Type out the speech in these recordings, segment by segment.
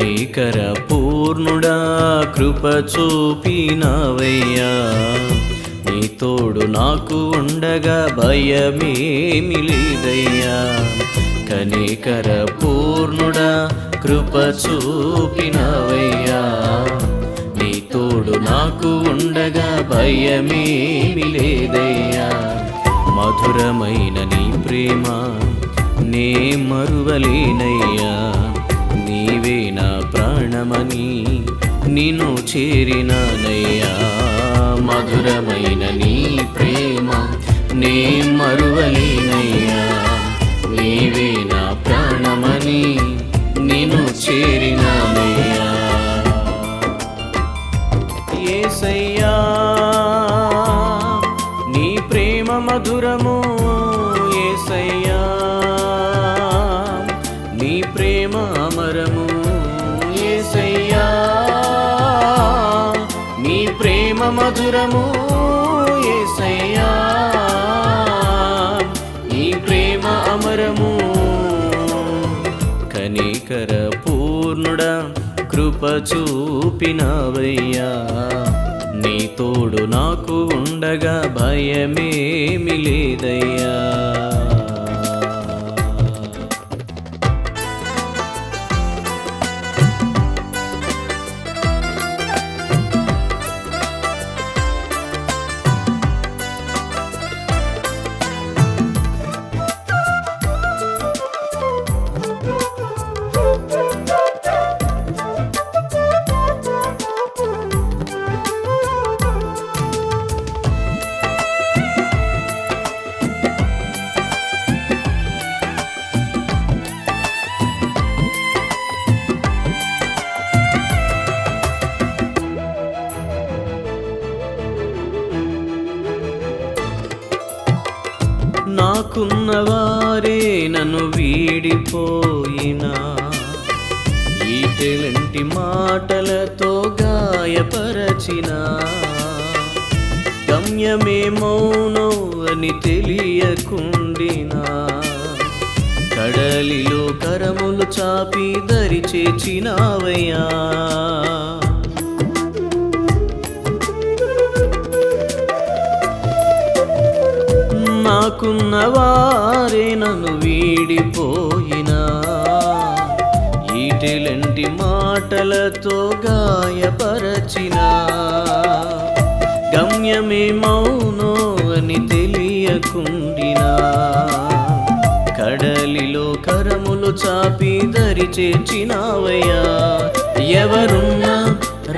కనికర పూర్ణుడా కృప చూపినవయ్యా, నీ తోడు నాకు ఉండగా భయమేమి లేదయ్యా. కనికర పూర్ణుడా కృప చూపినవయ్యా, నీ తోడు నాకు ఉండగా భయమేమి లేదయ్యా. మధురమైన నీ ప్రేమ నే మరువలేనయ్యా, నీవే నా ప్రాణమని నిన్ను చేరినానయ్యా. మధురమైన నీ ప్రేమ నే మరువలేనయ్యా, నీవే నా ప్రాణమని నిన్ను చేరినానయ్యా. యేసయ్యా నీ ప్రేమ మధురము, యేసయ్యా నీ ప్రేమ అమరము, యేసయ్యా నీ ప్రేమ మధురము, యేసయ్యా నీ ప్రేమ అమరము. కనికర పూర్ణుడా కృప చూపినవయ్యా, నీ తోడు నాకు ఉండగా భయమేమి లేదయ్యా. నాకున్నవారే నన్ను వీడిపోయినా, ఈటెలంటి మాటలతో గాయపరచినా, గమ్యమేమౌనో అని తెలియకుండినా, కడలిలో కరములు చాపి దరి చేర్చినావయ్యా. నాకున్నవారే నన్ను వీడిపోయినా, ఈటెలంటి మాటలతో గాయపరచినా, గమ్యమేమౌనో అని తెలియకుండినా, కడలిలో కరములు చాపి దరి చేర్చినావయ్యా. ఎవరున్నా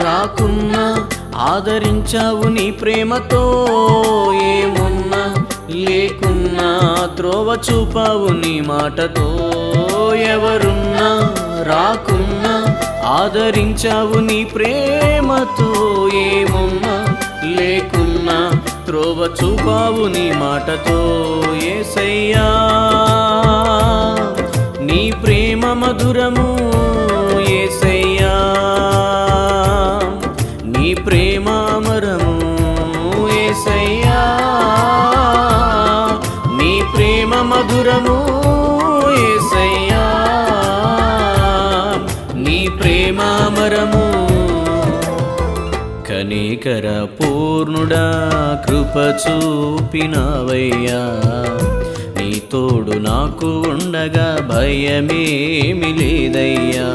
రాకున్నా ఆదరించావు నీ ప్రేమతో, ఏమున్నా లేకున్నా త్రోవ చూపావు నీ మాటతో. ఎవరున్నా రాకున్నా ఆదరించావు నీ ప్రేమతో, ఏమున్నా లేకున్నా త్రోవ చూపావు నీ మాటతో. యేసయ్యా నీ ప్రేమ మధురము, యేసయ్యా నీ ప్రేమ అమరము, యేసయ్యా నీ ప్రేమ మధురము, యేసయ్యా నీ ప్రేమ అమరము. కనికర పూర్ణుడా కృప చూపినవయ్యా, నీ తోడు నాకు ఉండగా భయమేమి లేదయ్యా.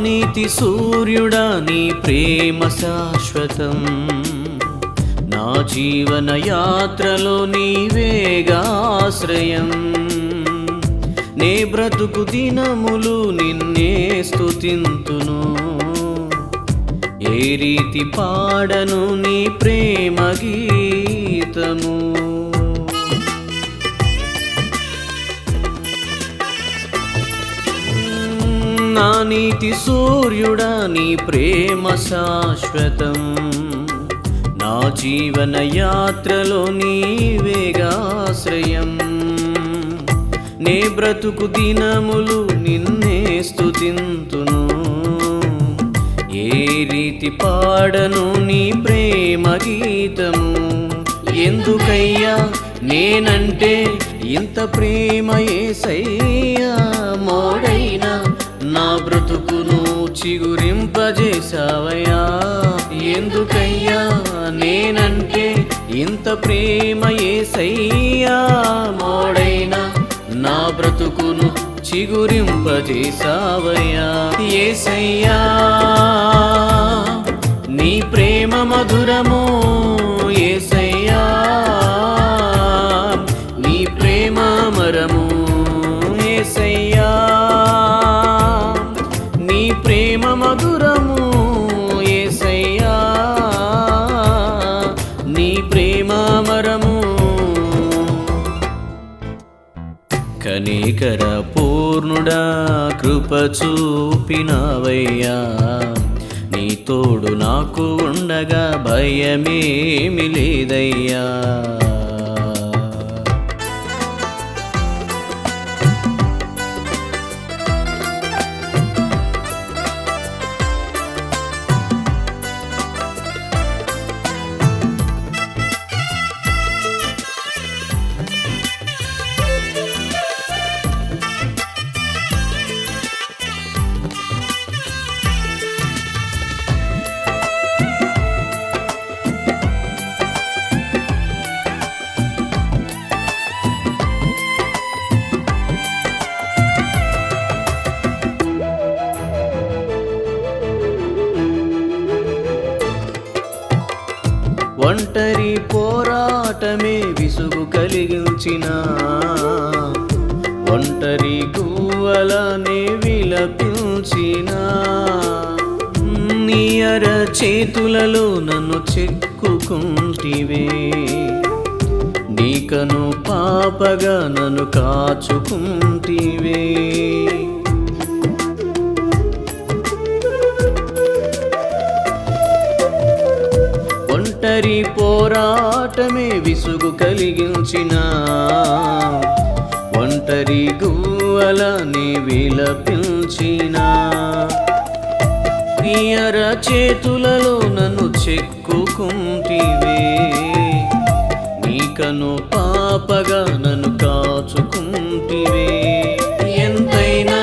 నీతి సూర్యుడా నీ ప్రేమ శాశ్వతం, నా జీవన యాత్రలో నీవేగాశ్రయం. నే బ్రతుకు దినములు నిన్నే స్తుతింతును, ఏ రీతి పాడను నీ ప్రేమ గీతము. నా నీతి సూర్యుడా నీ ప్రేమ శాశ్వతం, నా జీవన యాత్రలో నీవేగాశ్రయం. నే బ్రతుకు దినములు నిన్నే స్తుతింతును, ఏ రీతి పాడను నీ ప్రేమ గీతము. ఎందుకయ్యా నేనంటే ఇంత ప్రేమ యేసయ్యా, మోడైనా నా బ్రతుకును చిగురింపజేశావయ్యా. ఎందుకయ్యా నేనంటే ఇంత ప్రేమ యేసయ్యా, మోడైనా నా బ్రతుకును చిగురింపజేశావయ్యా. యేసయ్యా నీ ప్రేమ మధురము, యేసయ్యా నీ ప్రేమ అమరము. యేసయ్యా నీ ప్రేమ మధురము, యేసయ్యా నీ ప్రేమ అమరము. కనికర పూర్ణుడా కృప చూపినవయ్యా, నీ తోడు నాకు ఉండగా భయమేమి లేదయ్యా. ఒంటరి పోరాటమే విసుగు కలిగించిన, ఒంటరి గువ్వలనే విలపించిన, నీ అర చేతులలో నన్ను చెక్కుకుంటివే, నీకను పాపగా నన్ను కాచుకుంటివే. ఒంటరి పోరాటమే విసుగు కలిగించిన, ఒంటరి గువ్వలనే విలపించిన, నీ అర చేతులలో నన్ను చెక్కుకుంటివే, నీకను పాపగా నన్ను కాచుకుంటివే. ఎంతైనా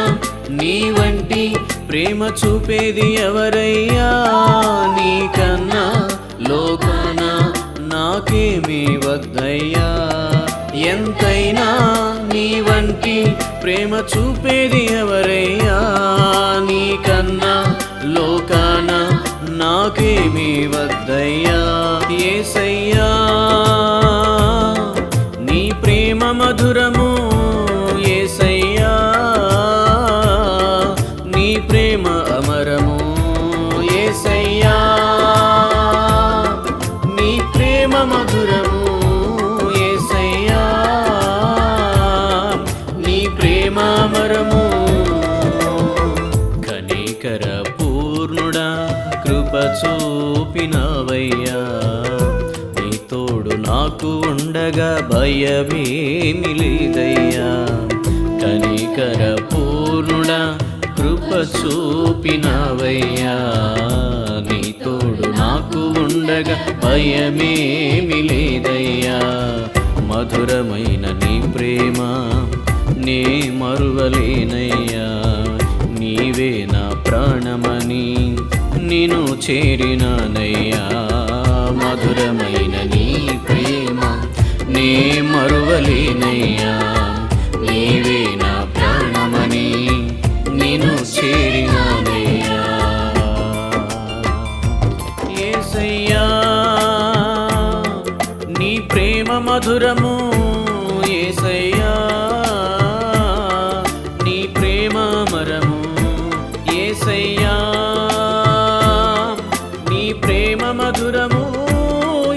నీ వంటి ప్రేమ చూపేది ఎవరయ్యా, నీకన్నా లోకాన నాకేమీ వద్దయ్యా. ఎంతైనా నీ వంటి ప్రేమ చూపేది ఎవరయ్యా, నీకన్నా లోకాన నాకేమీ వద్దయ్యా. యేసయ్యా నీ ప్రేమ మధురము, యేసయ్యా నీ ప్రేమ అమరము. యేసయ్యా నీ ప్రేమ మధురము, యేసయ్యా నీ ప్రేమ అమరము. కనికర పూర్ణుడా కృప చూపినవయ్యా, నీ తోడు నాకు ఉండగా భయమేమి లేదయ్యా. కనికర పూర్ణుడా కృప చూపినవయ్యా, నీ తోడు నాకు ఉండగా భయమేమి లేదయ్యా. మధురమైన నీ ప్రేమ నే మరువలేనయ్యా, నీవే నా ప్రాణమని నిన్ను చేరినానయ్యా. మధురమైన నీ ప్రేమ నే మరువలేనయ్యా, నీవే నా ప్రాణమని నిన్ను చేరినానయ్యా. యేసయ్యా నీ ప్రేమ మధురము, యేసయ్యా నీ ప్రేమ అమరము. యేసయ్యా నీ ప్రేమ మధురము,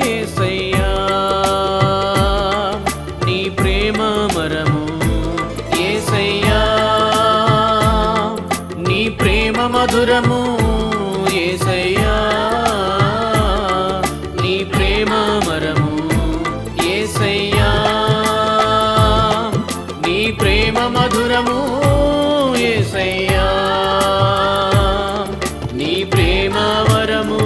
యేసయ్యా నీ ప్రేమ అమరము. యేసయ్యా నీ వరము